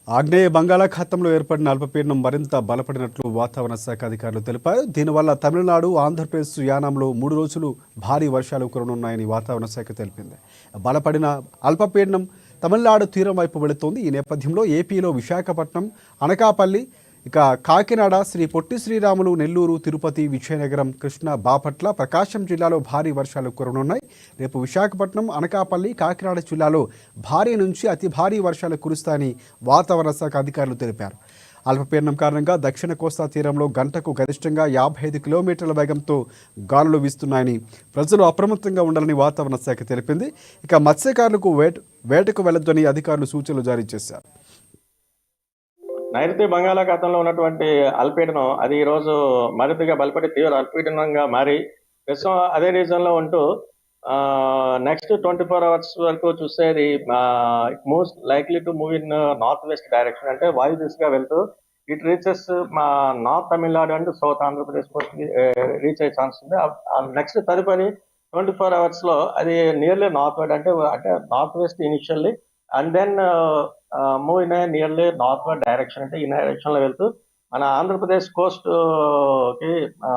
ఆగ్నేయ బంగాళాఖాతంలో ఏర్పడిన అల్పపీడనం మరింత బలపడినట్లు వాతావరణ శాఖ అధికారులు తెలిపారు. దీనివల్ల తమిళనాడు, ఆంధ్రప్రదేశ్, యానాంలో 3 రోజులు భారీ వర్షాలు కురనున్నాయని వాతావరణ శాఖ తెలిపింది. బలపడిన అల్పపీడనం తమిళనాడు తీరం వైపు వెళుతోంది. ఈ నేపథ్యంలో ఏపీలో విశాఖపట్నం, అనకాపల్లి, ఇక కాకినాడ, శ్రీ పొట్టి శ్రీరాములు, నెల్లూరు, తిరుపతి, విజయనగరం, కృష్ణా, బాపట్ల, ప్రకాశం జిల్లాలో భారీ వర్షాలు కురనున్నాయి. రేపు విశాఖపట్నం, అనకాపల్లి, కాకినాడ జిల్లాలో భారీ నుంచి అతి భారీ వర్షాలు కురుస్తాయని వాతావరణ శాఖ అధికారులు తెలిపారు. అల్పపీడనం కారణంగా దక్షిణ కోస్తా తీరంలో గంటకు గరిష్టంగా 55 కిలోమీటర్ల వేగంతో గాలులు వీస్తున్నాయని ప్రజలు అప్రమత్తంగా ఉండాలని వాతావరణ శాఖ తెలిపింది. ఇక మత్స్యకారులకు వేటకు వెళ్లొద్దని అధికారులు సూచనలు జారీ చేశారు. నైరుతి బంగాళాఖాతంలో ఉన్నటువంటి అల్పపీడనం అది ఈరోజు మరింతగా బలపడి తీవ్ర అల్పపీడనంగా మారి ప్రస్తుతం అదే రీజన్లో ఉంటూ నెక్స్ట్ 24 అవర్స్ వరకు చూసేది moves likely to move in north west direction, అంటే వాయు దిశగా వెళ్తూ ఇట్ రీచెస్ మా north Tamil Nadu and south Andhra Pradesh reach అయ్యే ఛాన్స్ ఉంది. నెక్స్ట్ తదుపరి 24 అవర్స్లో అది nearly northward north west initially and then move in nearly northward direction, అంటే ఈ డైరెక్షన్లో వెళ్తూ మన ఆంధ్రప్రదేశ్ కోస్ట్కి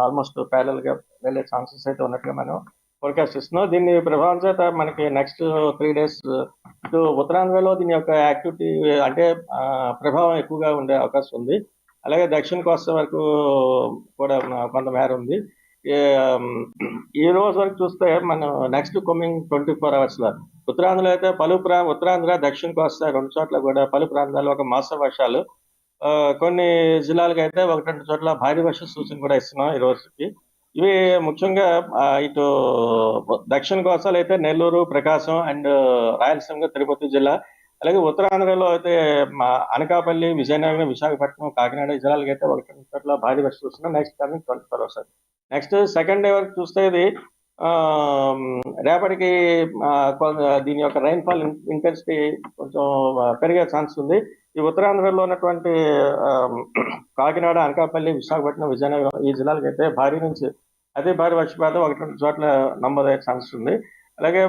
ఆల్మోస్ట్ ప్యారల్గా వెళ్ళే ఛాన్సెస్ అయితే ఉన్నట్టుగా మనం ఫోర్కాస్ట్ ఇస్తున్నాం. దీని ప్రభావం చేత మనకి నెక్స్ట్ 3 days ఇటు ఉత్తరాంధ్రలో దీని యొక్క యాక్టివిటీ అంటే ప్రభావం ఎక్కువగా ఉండే అవకాశం ఉంది. అలాగే దక్షిణ కోస్తా వరకు కూడా కొంతమేర ఉంది. ఈ రోజు వరకు చూస్తే మనం నెక్స్ట్ కమింగ్ 24 అవర్స్లో ఉత్తరాంధ్రలో అయితే ఉత్తరాంధ్ర, దక్షిణ కోస్తా 2 చోట్ల కూడా పలు ప్రాంతాల్లో ఒక మోస్తరు వర్షాలు, కొన్ని జిల్లాలకు అయితే 1-2 చోట్ల భారీ వర్ష సూచన కూడా ఇస్తున్నాం ఈ రోజుకి. ఇవి ముఖ్యంగా ఇటు దక్షిణ కోస్తాలో అయితే నెల్లూరు, ప్రకాశం అండ్ రాయలసీమ, తిరుపతి జిల్లా, అలాగే ఉత్తరాంధ్రలో అయితే అనకాపల్లి, విజయనగరం, విశాఖపట్నం, కాకినాడ జిల్లాలకు అయితే 1-2 చోట్ల భారీ వర్ష సూచన next coming 24 hours. Next second day వరకు చూస్తే ఇది రేపటికి దీని యొక్క రైన్ఫాల్ ఇంటెన్సిటీ కొంచెం పెరిగే ఛాన్స్ ఉంది. ఈ ఉత్తరాంధ్రలో ఉన్నటువంటి కాకినాడ, అనకాపల్లి, విశాఖపట్నం, విజయనగరం ఈ జిల్లాలకు అయితే భారీ నుంచి అతి భారీ వర్షపాతం 1-2 చోట్ల నమోదయ్యే ఛాన్స్ ఉంది. అలాగే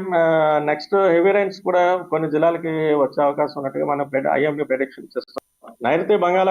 నెక్స్ట్ హెవీ రైన్స్ కూడా కొన్ని జిల్లాలకి వచ్చే అవకాశం ఉన్నట్టుగా మనం ఐఎండీ ప్రెడిక్షన్ చేస్తాం. నైరుతి బంగాళ